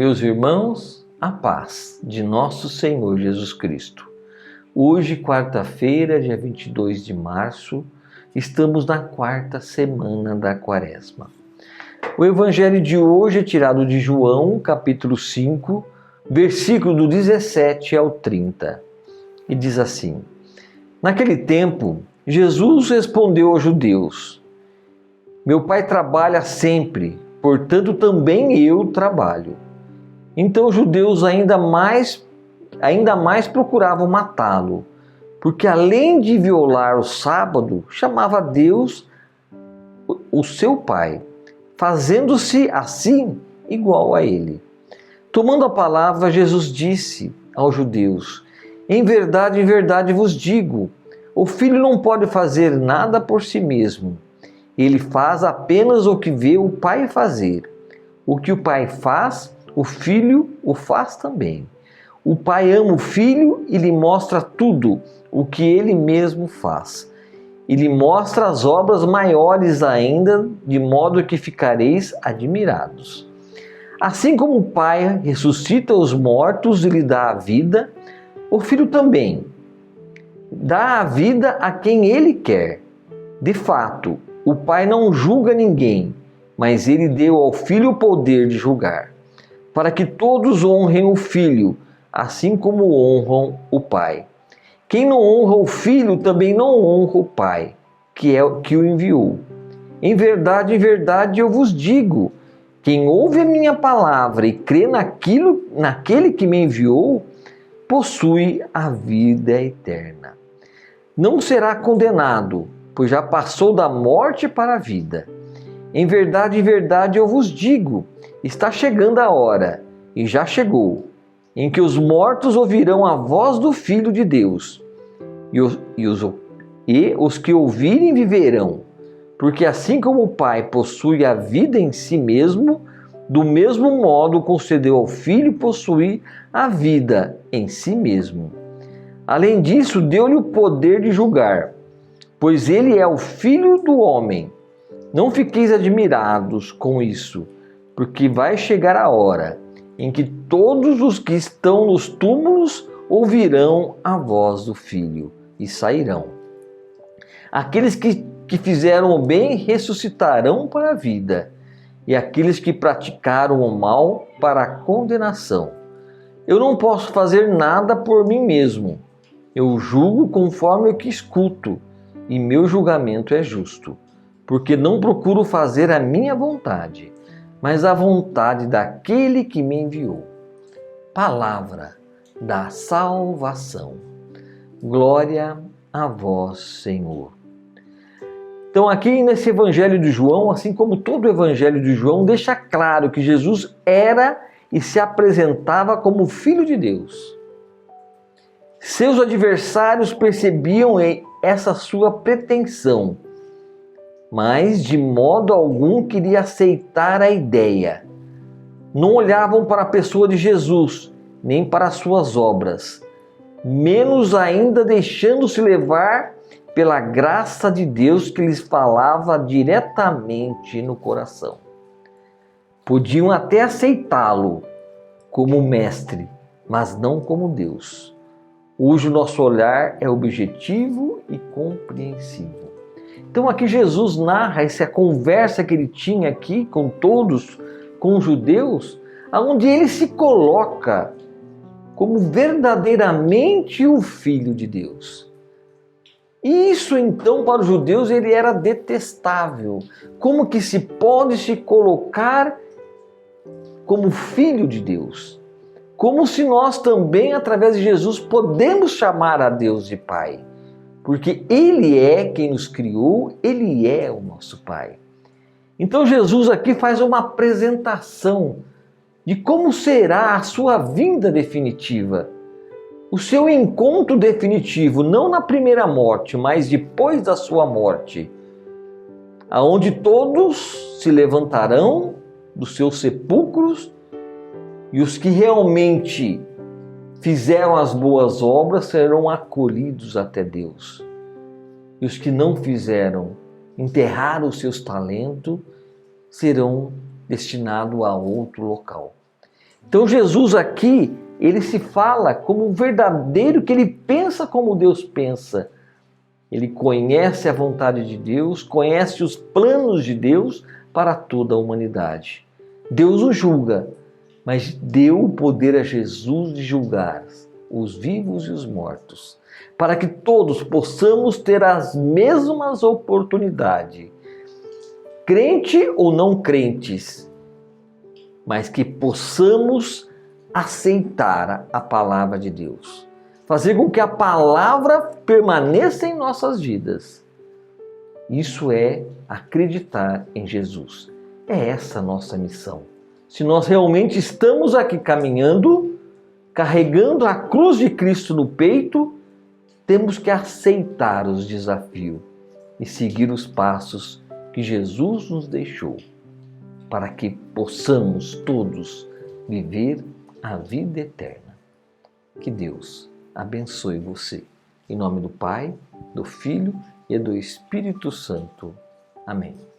Meus irmãos, a paz de nosso Senhor Jesus Cristo. Hoje, quarta-feira, dia 22 de março, estamos na quarta semana da Quaresma. O evangelho de hoje é tirado de João, capítulo 5, versículo do 17 ao 30. E diz assim: Naquele tempo, Jesus respondeu aos judeus: Meu Pai trabalha sempre, portanto também eu trabalho. Então os judeus ainda mais procuravam matá-lo, porque além de violar o sábado, chamava Deus o seu Pai, fazendo-se assim igual a ele. Tomando a palavra, Jesus disse aos judeus: em verdade vos digo, o Filho não pode fazer nada por si mesmo. Ele faz apenas o que vê o Pai fazer. O que o Pai faz, o Filho o faz também. O Pai ama o Filho e lhe mostra tudo o que ele mesmo faz. E lhe mostra as obras maiores ainda, de modo que ficareis admirados. Assim como o Pai ressuscita os mortos e lhe dá a vida, o Filho também dá a vida a quem ele quer. De fato, o Pai não julga ninguém, mas ele deu ao Filho o poder de julgar, para que todos honrem o Filho, assim como honram o Pai. Quem não honra o Filho também não honra o Pai, que o enviou. Em verdade eu vos digo, quem ouve a minha palavra e crê naquele que me enviou, possui a vida eterna. Não será condenado, pois já passou da morte para a vida. Em verdade eu vos digo, está chegando a hora, e já chegou, em que os mortos ouvirão a voz do Filho de Deus, e os que ouvirem viverão, porque assim como o Pai possui a vida em si mesmo, do mesmo modo concedeu ao Filho possuir a vida em si mesmo. Além disso, deu-lhe o poder de julgar, pois ele é o Filho do homem. Não fiqueis admirados com isso, porque vai chegar a hora em que todos os que estão nos túmulos ouvirão a voz do Filho e sairão. Aqueles que fizeram o bem ressuscitarão para a vida, e aqueles que praticaram o mal para a condenação. Eu não posso fazer nada por mim mesmo. Eu julgo conforme o que escuto, e meu julgamento é justo, porque não procuro fazer a minha vontade, mas a vontade daquele que me enviou. Palavra da salvação. Glória a vós, Senhor. Então aqui nesse Evangelho de João, assim como todo o Evangelho de João, deixa claro que Jesus era e se apresentava como Filho de Deus. Seus adversários percebiam essa sua pretensão, mas de modo algum queria aceitar a ideia. Não olhavam para a pessoa de Jesus, nem para as suas obras, menos ainda deixando-se levar pela graça de Deus que lhes falava diretamente no coração. Podiam até aceitá-lo como mestre, mas não como Deus. Hoje o nosso olhar é objetivo e compreensivo. Então aqui Jesus narra essa conversa que ele tinha aqui com todos, com os judeus, onde ele se coloca como verdadeiramente o Filho de Deus. E isso então para os judeus ele era detestável. Como que se pode se colocar como Filho de Deus? Como se nós também, através de Jesus, podemos chamar a Deus de Pai. Porque Ele é quem nos criou, Ele é o nosso Pai. Então Jesus aqui faz uma apresentação de como será a sua vinda definitiva. O seu encontro definitivo, não na primeira morte, mas depois da sua morte. Aonde todos se levantarão dos seus sepulcros e os que realmente fizeram as boas obras serão acolhidos até Deus. E os que não fizeram, enterraram os seus talentos, serão destinados a outro local. Então Jesus aqui, ele se fala como um verdadeiro, que ele pensa como Deus pensa. Ele conhece a vontade de Deus, conhece os planos de Deus para toda a humanidade. Deus o julga, mas deu o poder a Jesus de julgar os vivos e os mortos, para que todos possamos ter as mesmas oportunidades, crente ou não crentes, mas que possamos aceitar a palavra de Deus, fazer com que a palavra permaneça em nossas vidas. Isso é acreditar em Jesus. É essa a nossa missão. Se nós realmente estamos aqui caminhando, carregando a cruz de Cristo no peito, temos que aceitar os desafios e seguir os passos que Jesus nos deixou, para que possamos todos viver a vida eterna. Que Deus abençoe você. Em nome do Pai, do Filho e do Espírito Santo. Amém.